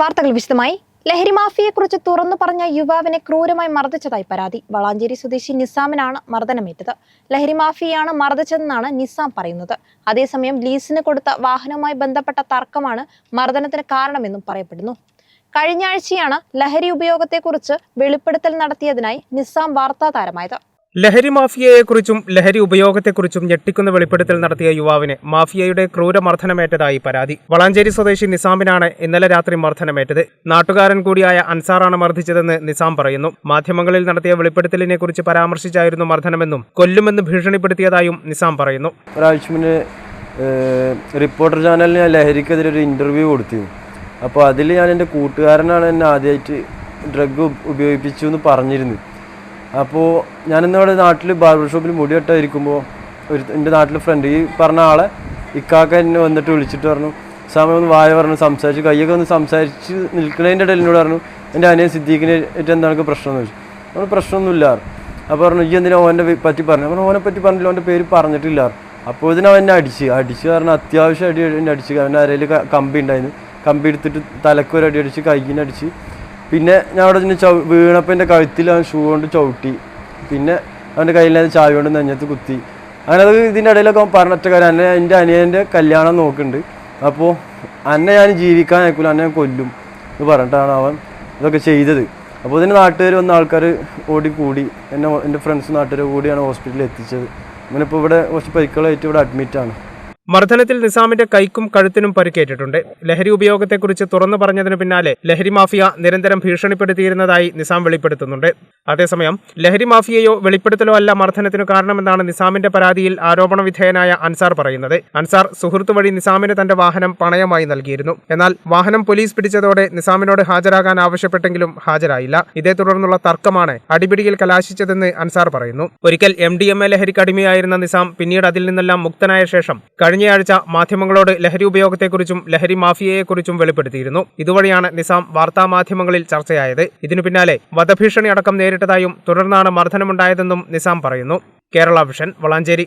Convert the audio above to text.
വാർത്തകൾ വിശദമായി. ലഹരി മാഫിയയെക്കുറിച്ച് തുറന്നു പറഞ്ഞ യുവാവിനെ ക്രൂരമായി മർദ്ദിച്ചതായി പരാതി. വളാഞ്ചേരി സ്വദേശി നിസാമിനാണ് മർദ്ദനമേറ്റത്. ലഹരി മാഫിയയാണ് മർദ്ദിച്ചതെന്നാണ് നിസാം പറയുന്നത്. അതേസമയം ലീസിന് കൊടുത്ത വാഹനവുമായി ബന്ധപ്പെട്ട തർക്കമാണ് മർദ്ദനത്തിന് കാരണമെന്നും പറയപ്പെടുന്നു. കഴിഞ്ഞ ആഴ്ചയാണ് ലഹരി ഉപയോഗത്തെക്കുറിച്ച് വെളിപ്പെടുത്തൽ നടത്തിയതിനായി നിസാം വാർത്താ താരമായത്. ലഹരി മാഫിയയെക്കുറിച്ചും ലഹരി ഉപയോഗത്തെക്കുറിച്ചും ഞെട്ടിക്കുന്ന വെളിപ്പെടുത്തൽ നടത്തിയ യുവാവിന് മാഫിയയുടെ ക്രൂരമർദ്ദനമേറ്റതായി പരാതി. വളാഞ്ചേരി സ്വദേശി നിസാമിനാണ് ഇന്നലെ രാത്രി മർദ്ദനമേറ്റത്. നാട്ടുകാരൻ കൂടിയായ അൻസാറാണ് മർദ്ദിച്ചതെന്ന് നിസാം പറയുന്നു. മാധ്യമങ്ങളിൽ നടത്തിയ വെളിപ്പെടുത്തലിനെ കുറിച്ച് പരാമർശിച്ചായിരുന്നു മർദ്ദനമെന്നും കൊല്ലുമെന്ന് ഭീഷണിപ്പെടുത്തിയതായും നിസാം പറയുന്നു. ഒരാഴ്ച മുന്നേ റിപ്പോർട്ടർ ചാനലിന് ഞാൻ ലഹരിക്കെതിരെ ഒരു ഇന്റർവ്യൂ കൊടുത്തിരുന്നു. അപ്പോൾ അതിൽ ഞാൻ എൻ്റെ കൂട്ടുകാരനാണ് എന്നെ ആദ്യമായിട്ട് ഡ്രഗ് ഉപയോഗിപ്പിച്ചു എന്ന് പറഞ്ഞിരുന്നു. അപ്പോൾ ഞാനിന്നവിടെ നാട്ടിൽ ബാർബർ ഷോപ്പിൽ മുടി വെട്ടായിരിക്കുമ്പോൾ എൻ്റെ നാട്ടിലെ ഫ്രണ്ട് ഈ പറഞ്ഞ ആളെ ഇക്കാക്ക എന്നെ വന്നിട്ട് വിളിച്ചിട്ട് പറഞ്ഞു, സമയം ഒന്ന് വായ പറഞ്ഞു, സംസാരിച്ച് കയ്യൊക്കെ ഒന്ന് സംസാരിച്ച് നിൽക്കുന്നതിൻ്റെ ഇടയിൽ എന്നോട് പറഞ്ഞു, എൻ്റെ അനിയൻ സിദ്ദീഖിനെ ആയിട്ട് എന്താണ് പ്രശ്നം എന്ന് ചോദിച്ചു. നമ്മൾ പ്രശ്നമൊന്നുമില്ല. അപ്പോൾ പറഞ്ഞു, ഈ എന്തിനാ ഓനെ പറ്റി പറഞ്ഞു. അപ്പോൾ ഓനെ പറ്റി പറഞ്ഞില്ല, ഓൻ്റെ പേര് പറഞ്ഞിട്ടില്ല. അപ്പോൾ ഇതിനവൻ എന്നെ അടിച്ച് കാരണം അത്യാവശ്യം അടി എന്നെ അടിച്ച്. അവൻ്റെ അരയിൽ കമ്പി ഉണ്ടായിരുന്നു. കമ്പി എടുത്തിട്ട് തലക്കൊരു അടി അടിച്ച്, കയ്യിനടിച്ച്. പിന്നെ ഞാൻ അവിടെ നിന്ന് വീണപ്പോൾ എൻ്റെ കഴുത്തിൽ അവൻ ഷൂ കൊണ്ട് ചവിട്ടി. പിന്നെ അവൻ്റെ കയ്യിൽ ചായ കൊണ്ട് നെഞ്ഞത്ത് കുത്തി. അങ്ങനെ അത് ഇതിൻ്റെ ഇടയിലൊക്കെ അവൻ പറഞ്ഞിട്ട കാര്യം, എൻ്റെ അനിയൻ്റെ കല്യാണം നോക്കുന്നുണ്ട്, അപ്പോൾ അന്നെ ഞാൻ ജീവിക്കാൻ അയക്കില്ല, അന്നെ ഞാൻ കൊല്ലും എന്ന് പറഞ്ഞിട്ടാണ് അവൻ ഇതൊക്കെ ചെയ്തത്. അപ്പോൾ ഇതിന് നാട്ടുകാർ വന്ന ആൾക്കാർ ഓടിക്കൂടി, എൻ്റെ ഫ്രണ്ട്സ് നാട്ടുകാർ കൂടിയാണ് ഹോസ്പിറ്റലിൽ എത്തിച്ചത്. അങ്ങനെ ഇപ്പോൾ ഇവിടെ കുറച്ച് പരിക്കുകളായിട്ട് ഇവിടെ അഡ്മിറ്റാണ്. മർദ്ദനത്തിൽ നിസാമിന്റെ കൈക്കും കഴുത്തിനും പരിക്കേറ്റിട്ടുണ്ട്. ലഹരി ഉപയോഗത്തെക്കുറിച്ച് തുറന്നു പറഞ്ഞതിന് പിന്നാലെ ലഹരി മാഫിയ നിരന്തരം ഭീഷണിപ്പെടുത്തിയിരുന്നതായി നിസാം വെളിപ്പെടുത്തുന്നുണ്ട്. അതേസമയം ലഹരി മാഫിയയോ വെളിപ്പെടുത്തലോ അല്ല മർദ്ദനത്തിനു കാരണമെന്നാണ് നിസാമിന്റെ പരാതിയിൽ ആരോപണ വിധേയനായ അൻസാർ പറയുന്നത്. അൻസാർ സുഹൃത്തു വഴി നിസാമിന് തന്റെ വാഹനം പണയമായി നൽകിയിരുന്നു. എന്നാൽ വാഹനം പോലീസ് പിടിച്ചതോടെ നിസാമിനോട് ഹാജരാകാൻ ആവശ്യപ്പെട്ടെങ്കിലും ഹാജരായില്ല. ഇതേ തുടർന്നുള്ള തർക്കമാണ് അടിപിടിയിൽ കലാശിച്ചതെന്ന് അൻസാർ പറയുന്നു. ഒരിക്കൽ MDMA ലഹരിക്ക് അടിമയായിരുന്ന നിസാം പിന്നീട് അതിൽ നിന്നെല്ലാം മുക്തനായ ശേഷം കഴിഞ്ഞയാഴ്ച മാധ്യമങ്ങളോട് ലഹരി ഉപയോഗത്തെക്കുറിച്ചും ലഹരി മാഫിയയെക്കുറിച്ചും വെളിപ്പെടുത്തിയിരുന്നു. ഇതുവഴിയാണ് നിസാം വാർത്താമാധ്യമങ്ങളിൽ ചർച്ചയായത്. ഇതിനു പിന്നാലെ വധഭീഷണി അടക്കം നേരിട്ടതായും തുടർന്നാണ് മർദ്ദനമുണ്ടായതെന്നും നിസാം പറയുന്നു. കേരള വിഷൻ, വളാഞ്ചേരി.